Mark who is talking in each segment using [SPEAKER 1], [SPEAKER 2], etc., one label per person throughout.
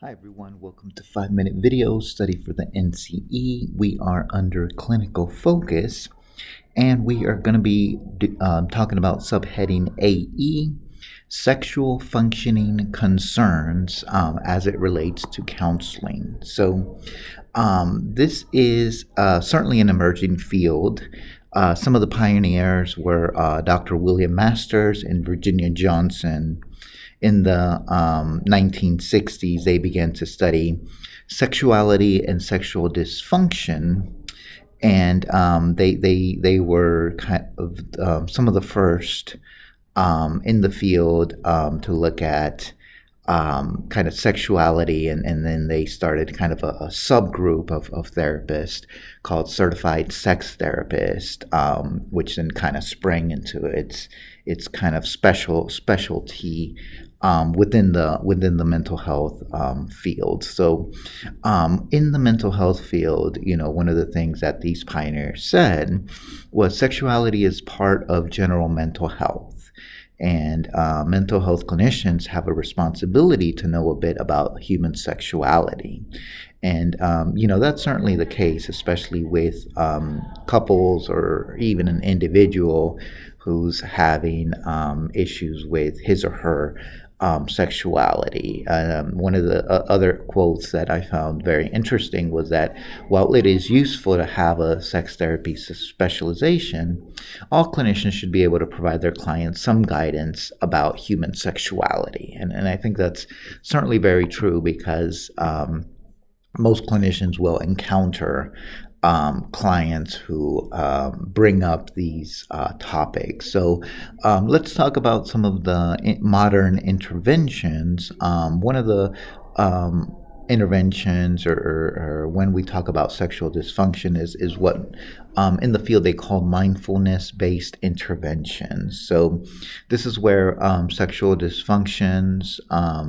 [SPEAKER 1] Hi everyone, welcome to 5 Minute Video Study for the NCE. We are under clinical focus and we are going to be talking about subheading AE, sexual functioning concerns as it relates to counseling. This is certainly an emerging field. Some of the pioneers were Dr. William Masters and Virginia Johnson. In the 1960s, they began to study sexuality and sexual dysfunction, and they were kind of some of the first in the field to look at kind of sexuality, and then they started kind of a subgroup of therapists called certified sex therapist, which then kind of sprang into its kind of specialty within the mental health field. In the mental health field, one of the things that these pioneers said was sexuality is part of general mental health. And mental health clinicians have a responsibility to know a bit about human sexuality. And, that's certainly the case, especially with couples or even an individual who's having issues with his or her sexuality. One of the other quotes that I found very interesting was that while it is useful to have a sex therapy specialization, all clinicians should be able to provide their clients some guidance about human sexuality. And I think that's certainly very true because most clinicians will encounter clients who bring up these topics. Let's talk about some of the modern interventions. One of the interventions, or when we talk about sexual dysfunction, is what in the field they call mindfulness-based interventions. So this is where sexual dysfunctions are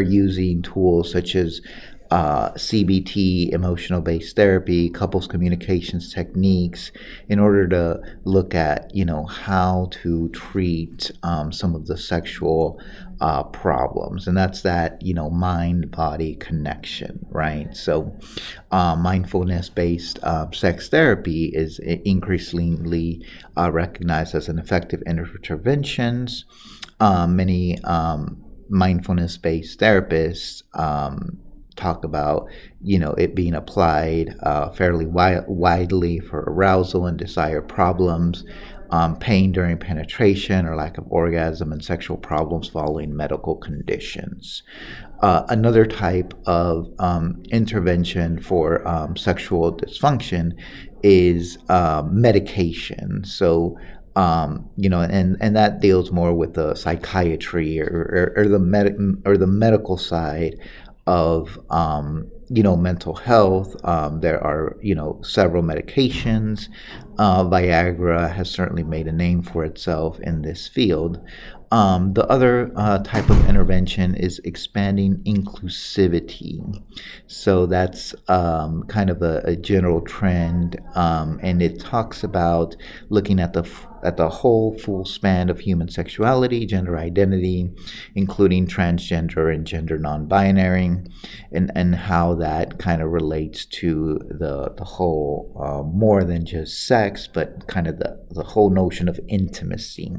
[SPEAKER 1] using tools such as CBT, emotional based therapy, couples communications techniques, in order to look at, how to treat some of the sexual problems. And that's that, mind body connection, right? Mindfulness based sex therapy is increasingly recognized as an effective interventions. Many mindfulness-based therapists talk about, it being applied fairly widely for arousal and desire problems, pain during penetration or lack of orgasm, and sexual problems following medical conditions. Another type of intervention for sexual dysfunction is medication. And that deals more with the psychiatry or the medical side of mental health. There are several medications. Viagra has certainly made a name for itself in this field. The other type of intervention is expanding inclusivity. So that's kind of a general trend, and it talks about looking at the whole full span of human sexuality, gender identity, including transgender and gender non-binary, and how that kind of relates to the whole more than just sex, but kind of the whole notion of intimacy.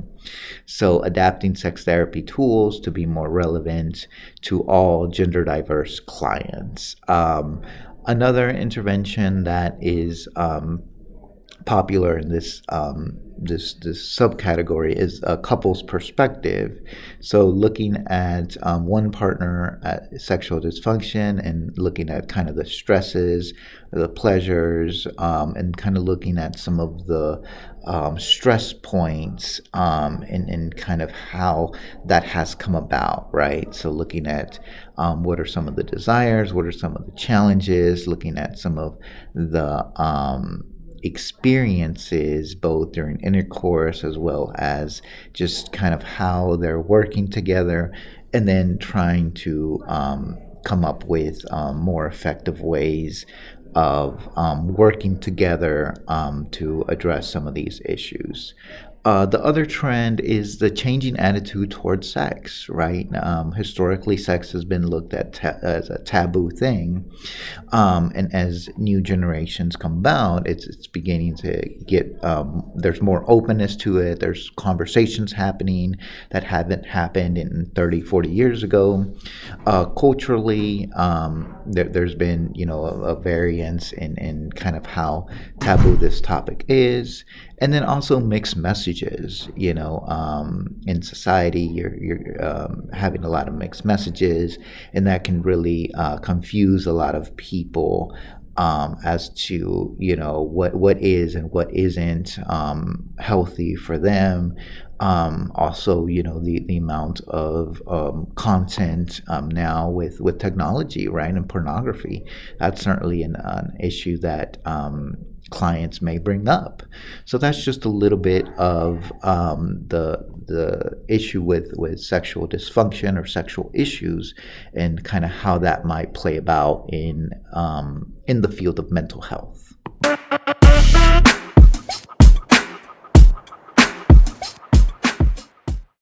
[SPEAKER 1] So adapting sex therapy tools to be more relevant to all gender diverse clients. Another intervention that is popular in this subcategory is a couple's perspective. So looking at one partner at sexual dysfunction and looking at kind of the stresses, the pleasures, and kind of looking at some of the stress points, and kind of how that has come about, right? So looking at what are some of the desires, what are some of the challenges, looking at some of the experiences both during intercourse as well as just kind of how they're working together, and then trying to come up with more effective ways of working together to address some of these issues. The other trend is the changing attitude towards sex, right? Historically, sex has been looked at as a taboo thing. And as new generations come about, it's beginning to get, there's more openness to it. There's conversations happening that haven't happened in 30, 40 years ago. Culturally, there's been, a variance in kind of how taboo this topic is, and then also mixed messages. In society, you're having a lot of mixed messages, and that can really confuse a lot of people as to what is and what isn't healthy for them. Also, the amount of content now with technology, right, and pornography. That's certainly an issue that clients may bring up. So that's just a little bit of the issue with sexual dysfunction or sexual issues, and kind of how that might play about in the field of mental health.